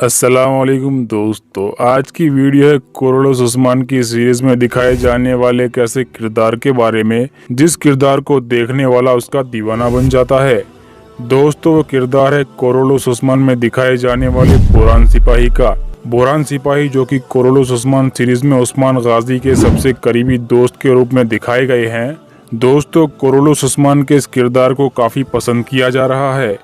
अस्सलाम वालेकुम दोस्तों, आज की वीडियो है कोरोलोस उस्मान की सीरीज में दिखाए जाने वाले एक ऐसे किरदार के बारे में जिस किरदार को देखने वाला उसका दीवाना बन जाता है। दोस्तों, वो किरदार है कोरोलोस उस्मान में दिखाए जाने वाले बुरहान सिपाही का। बुरहान सिपाही जो कि कोरोलोस उस्मान सीरीज में उस्मान गाजी के सबसे करीबी दोस्त के रूप में दिखाए गए हैं। दोस्तों, कोरोलोस उस्मान के इस किरदार को काफ़ी पसंद किया जा रहा है।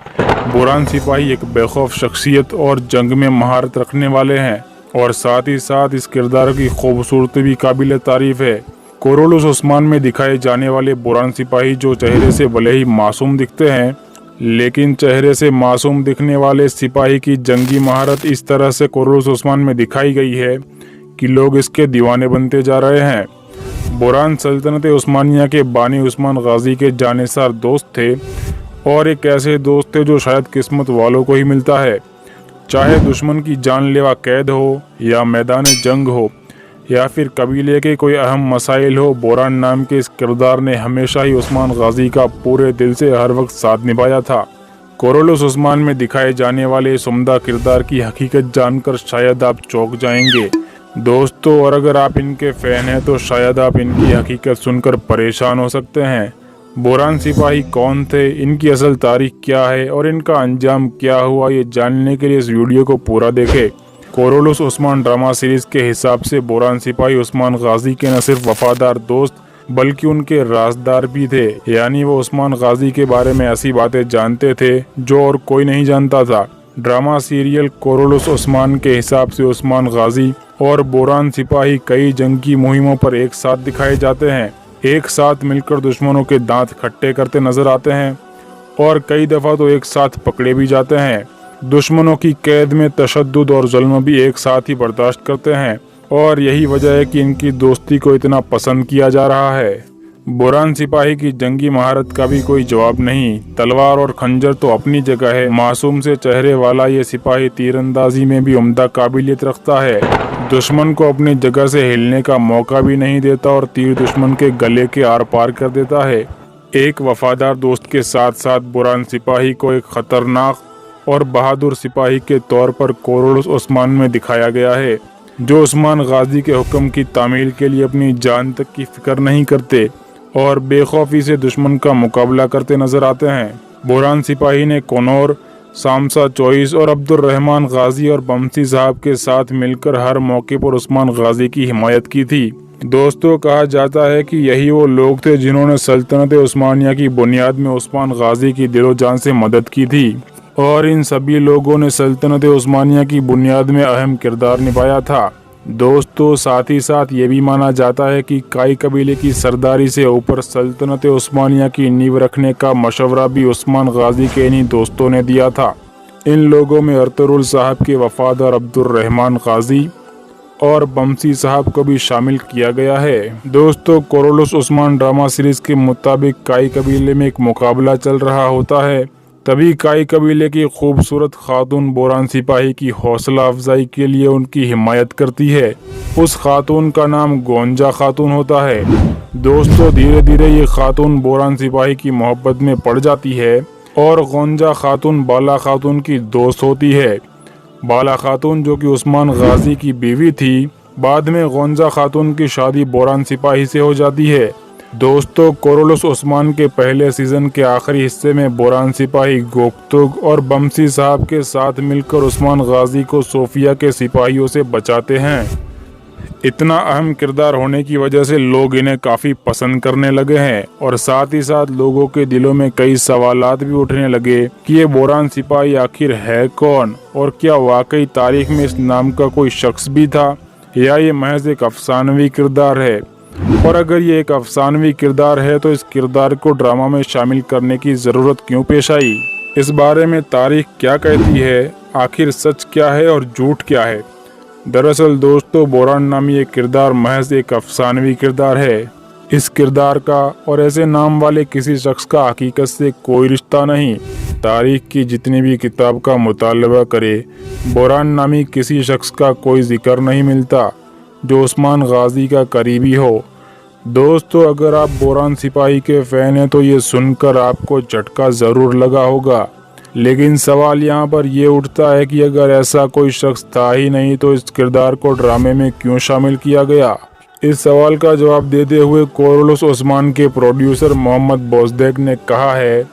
बुरहान सिपाही एक बेखौफ शख्सियत और जंग में महारत रखने वाले हैं और साथ ही साथ इस किरदार की खूबसूरती भी काबिल तारीफ है। कोरोलोस उस्मान में दिखाए जाने वाले बुरहान सिपाही जो चेहरे से भले ही मासूम दिखते हैं, लेकिन चेहरे से मासूम दिखने वाले सिपाही की जंगी महारत इस तरह से कोरोलोस उस्मान में दिखाई गई है कि लोग इसके दीवाने बनते जा रहे हैं। बुरहान सल्तनत उस्मानिया के बानी उस्मान गाजी के जानिसार दोस्त थे और एक ऐसे दोस्त थे जो शायद किस्मत वालों को ही मिलता है। चाहे दुश्मन की जानलेवा कैद हो या मैदान जंग हो या फिर कबीले के कोई अहम मसाइल हो, बुरहान नाम के इस किरदार ने हमेशा ही उस्मान गाजी का पूरे दिल से हर वक्त साथ निभाया था। कोरोलोस उस्मान में दिखाए जाने वाले इस उम्दा किरदार की हकीकत जानकर शायद आप चौंक जाएंगे दोस्तों, और अगर आप इनके फैन हैं तो शायद आप इनकी हकीकत सुनकर परेशान हो सकते हैं। बुरहान सिपाही कौन थे, इनकी असल तारीख क्या है और इनका अंजाम क्या हुआ, ये जानने के लिए इस वीडियो को पूरा देखें। कोरोलोस उस्मान ड्रामा सीरीज के हिसाब से बुरहान सिपाही उस्मान गाजी के न सिर्फ वफादार दोस्त बल्कि उनके राजदार भी थे। यानी वो उस्मान गाजी के बारे में ऐसी बातें जानते थे जो और कोई नहीं जानता था। ड्रामा सीरियल कोरोलोस उस्मान के हिसाब से उस्मान गाजी और बुरहान सिपाही कई जंगी मुहिमों पर एक साथ दिखाए जाते हैं, एक साथ मिलकर दुश्मनों के दांत खट्टे करते नजर आते हैं और कई दफ़ा तो एक साथ पकड़े भी जाते हैं। दुश्मनों की कैद में तशद्दुद और जुल्म भी एक साथ ही बर्दाश्त करते हैं और यही वजह है कि इनकी दोस्ती को इतना पसंद किया जा रहा है। बुरहान सिपाही की जंगी महारत का भी कोई जवाब नहीं। तलवार और खंजर तो अपनी जगह है। मासूम से चेहरे वाला ये सिपाही तीरंदाजी में भी उम्दा काबिलियत रखता है। दुश्मन को अपनी जगह से हिलने का मौका भी नहीं देता और तीर दुश्मन के गले के आर पार कर देता है। एक वफादार दोस्त के साथ साथ बुरहान सिपाही को एक खतरनाक और बहादुर सिपाही के तौर पर कोरोलोस उस्मान में दिखाया गया है, जो उस्मान गाजी के हुक्म की तामील के लिए अपनी जान तक की फिक्र नहीं करते और बेखौफी से दुश्मन का मुकाबला करते नजर आते हैं। बुरहान सिपाही ने कनौर, शामसा चौइस और अब्दुर्रहमान गाजी और बमसी साहब के साथ मिलकर हर मौके पर उस्मान गाजी की हिमायत की थी। दोस्तों, कहा जाता है कि यही वो लोग थे जिन्होंने सल्तनत उस्मानिया की बुनियाद में उस्मान गाजी की दिलो जान से मदद की थी और इन सभी लोगों ने सल्तनत उस्मानिया की बुनियाद में अहम किरदार निभाया था। दोस्तों, साथ ही साथ ये भी माना जाता है कि काई कबीले की सरदारी से ऊपर सल्तनत उस्मानिया की नींव रखने का मशवरा भी उस्मान गाजी के इन्हीं दोस्तों ने दिया था। इन लोगों में अर्तुगरुल साहब के वफादार अब्दुर्रहमान गाजी और बमसी साहब को भी शामिल किया गया है। दोस्तों, कोरोलोस उस्मान ड्रामा सीरीज के मुताबिक काई कबीले में एक मुकाबला चल रहा होता है। तभी काई कबीले की खूबसूरत खातून बुरहान सिपाही की हौसला अफजाई के लिए उनकी हिमायत करती है। उस खातून का नाम गोंजा खातून होता है। दोस्तों, धीरे धीरे ये खातून बुरहान सिपाही की मोहब्बत में पड़ जाती है और गोंजा खातून बाला खातून की दोस्त होती है। बाला खातून जो कि उस्मान गाजी की बीवी थी, बाद में गोंजा खातून की शादी बुरहान सिपाही से हो जाती है। दोस्तों, कोरोलोस उस्मान के पहले सीजन के आखिरी हिस्से में बुरहान सिपाही गोकतुग और बमसी साहब के साथ मिलकर उस्मान गाजी को सोफिया के सिपाहियों से बचाते हैं। इतना अहम किरदार होने की वजह से लोग इन्हें काफ़ी पसंद करने लगे हैं और साथ ही साथ लोगों के दिलों में कई सवालात भी उठने लगे कि ये बुरहान सिपाही आखिर है कौन और क्या वाकई तारीख में इस नाम का कोई शख्स भी था या ये महज एक अफसानवी किरदार है। और अगर ये एक अफसानवी किरदार है तो इस किरदार को ड्रामा में शामिल करने की ज़रूरत क्यों पेश आई। इस बारे में तारीख क्या कहती है, आखिर सच क्या है और झूठ क्या है। दरअसल दोस्तों, बुरहान नामी ये किरदार महज एक अफसानवी किरदार है। इस किरदार का और ऐसे नाम वाले किसी शख्स का हकीकत से कोई रिश्ता नहीं। तारीख की जितनी भी किताब का मुतालबा करे, बुरहान नामी किसी शख्स का कोई जिक्र नहीं मिलता जो उस्मान गाजी का करीबी हो। दोस्तों, अगर आप बुरहान सिपाही के फ़ैन हैं तो ये सुनकर आपको झटका ज़रूर लगा होगा, लेकिन सवाल यहाँ पर ये उठता है कि अगर ऐसा कोई शख्स था ही नहीं तो इस किरदार को ड्रामे में क्यों शामिल किया गया। इस सवाल का जवाब देते हुए कोरोलस ओस्मान के प्रोड्यूसर मोहम्मद बोजदेक ने कहा है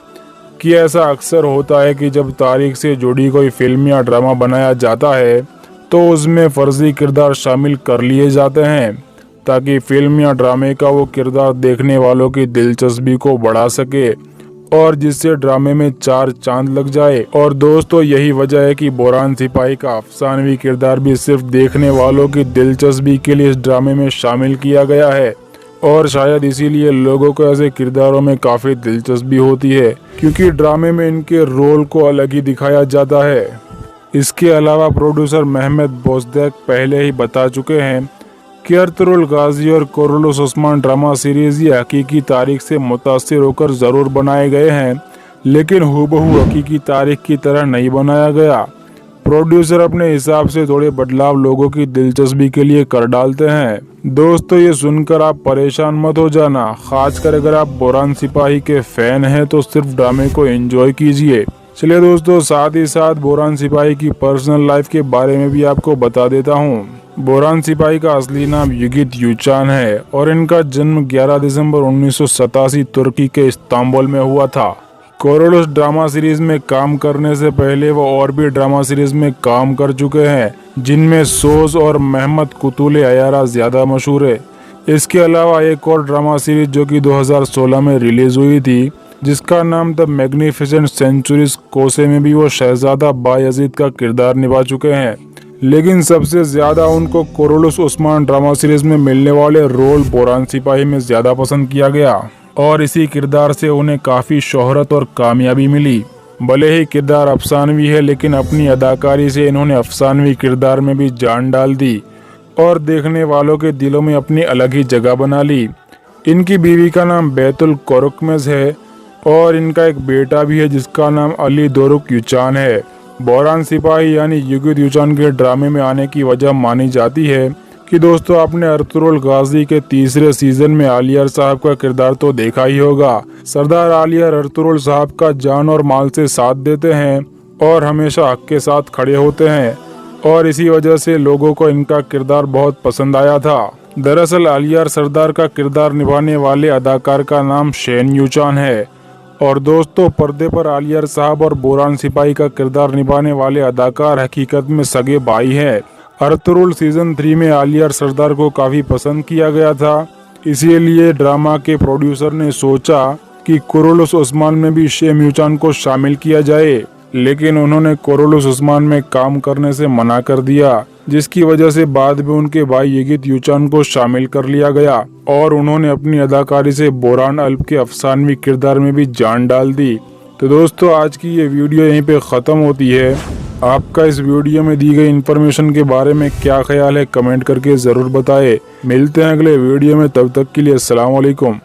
कि ऐसा अक्सर होता है कि जब तारीख से जुड़ी कोई फिल्म या ड्रामा बनाया जाता है तो उसमें फर्जी किरदार शामिल कर लिए जाते हैं ताकि फिल्म या ड्रामे का वो किरदार देखने वालों की दिलचस्पी को बढ़ा सके और जिससे ड्रामे में चार चांद लग जाए। और दोस्तों यही वजह है कि बोरान सिपाही का अफसानवी किरदार भी सिर्फ देखने वालों की दिलचस्पी के लिए इस ड्रामे में शामिल किया गया है और शायद इसीलिए लोगों को ऐसे किरदारों में काफी दिलचस्पी होती है क्योंकि ड्रामे में इनके रोल को अलग ही दिखाया जाता है। इसके अलावा प्रोड्यूसर मोहम्मद बोजदेक पहले ही बता चुके हैं कि अर्तुगरुल गाजी और कोरोलस ओस्मान ड्रामा सीरीज ये हकीकी तारीख से मुतासिर होकर ज़रूर बनाए गए हैं लेकिन हूबहू हकीकी तारीख की तरह नहीं बनाया गया। प्रोड्यूसर अपने हिसाब से थोड़े बदलाव लोगों की दिलचस्पी के लिए कर डालते हैं। दोस्तों ये सुनकर आप परेशान मत हो जाना, खासकर अगर आप बोरान सिपाही के फैन हैं तो सिर्फ ड्रामे को एंजॉय कीजिए। चलिए दोस्तों साथ ही साथ बोरान सिपाही की पर्सनल लाइफ के बारे में भी आपको बता देता हूँ। बोरान सिपाही का असली नाम युगित यूचान है और इनका जन्म 11 दिसंबर 1987 तुर्की के इस्तांबुल में हुआ था। कोरोलस ड्रामा सीरीज में काम करने से पहले वो और भी ड्रामा सीरीज में काम कर चुके हैं जिनमें सोज और मेहमत कुतुले अयारा ज्यादा मशहूर है। इसके अलावा एक और ड्रामा सीरीज जो कि 2016 में रिलीज हुई थी जिसका नाम द मैग्निफिसेंट सेंचुरीज कोसे में भी वो शहजादा बायजीद का किरदार निभा चुके हैं। लेकिन सबसे ज्यादा उनको कोरोलस ओस्मान ड्रामा सीरीज में मिलने वाले रोल बोरान सिपाही में ज्यादा पसंद किया गया और इसी किरदार से उन्हें काफी शोहरत और कामयाबी मिली। भले ही किरदार अफसानवी है लेकिन अपनी अदाकारी से इन्होंने अफसानवी किरदार में भी जान डाल दी और देखने वालों के दिलों में अपनी अलग ही जगह बना ली। इनकी बीवी का नाम बैतुल कोरकमेज है और इनका एक बेटा भी है जिसका नाम अली दोरुक यूचान है। बोरान सिपाही यानी युगित यूचान के ड्रामे में आने की वजह मानी जाती है कि दोस्तों आपने अर्तुगरुल गाजी के तीसरे सीजन में आलियार साहब का किरदार तो देखा ही होगा। सरदार आलियार अर्तुगरुल साहब का जान और माल से साथ देते हैं और हमेशा हक के साथ खड़े होते हैं और इसी वजह से लोगों को इनका किरदार बहुत पसंद आया था। दरअसल आलियार सरदार का किरदार निभाने वाले अदाकार का नाम शेन यूचान है और दोस्तों पर्दे पर आलियार साहब और बोरान सिपाही का किरदार निभाने वाले अदाकार हकीकत में सगे भाई हैं। अर्तुगरुल सीजन 3 में आलियार सरदार को काफी पसंद किया गया था, इसीलिए ड्रामा के प्रोड्यूसर ने सोचा कि कोरोलस ओस्मान में भी शेन यूचान को शामिल किया जाए लेकिन उन्होंने कोरोलस ओस्मान में काम करने से मना कर दिया जिसकी वजह से बाद में उनके भाई युगित यूचान को शामिल कर लिया गया और उन्होंने अपनी अदाकारी से बोरान अल्प के अफसानवी किरदार में भी जान डाल दी। तो दोस्तों आज की ये वीडियो यहीं पे ख़त्म होती है। आपका इस वीडियो में दी गई इन्फॉर्मेशन के बारे में क्या ख्याल है कमेंट करके ज़रूर बताएं। मिलते हैं अगले वीडियो में, तब तक के लिए अस्सलाम वालेकुम।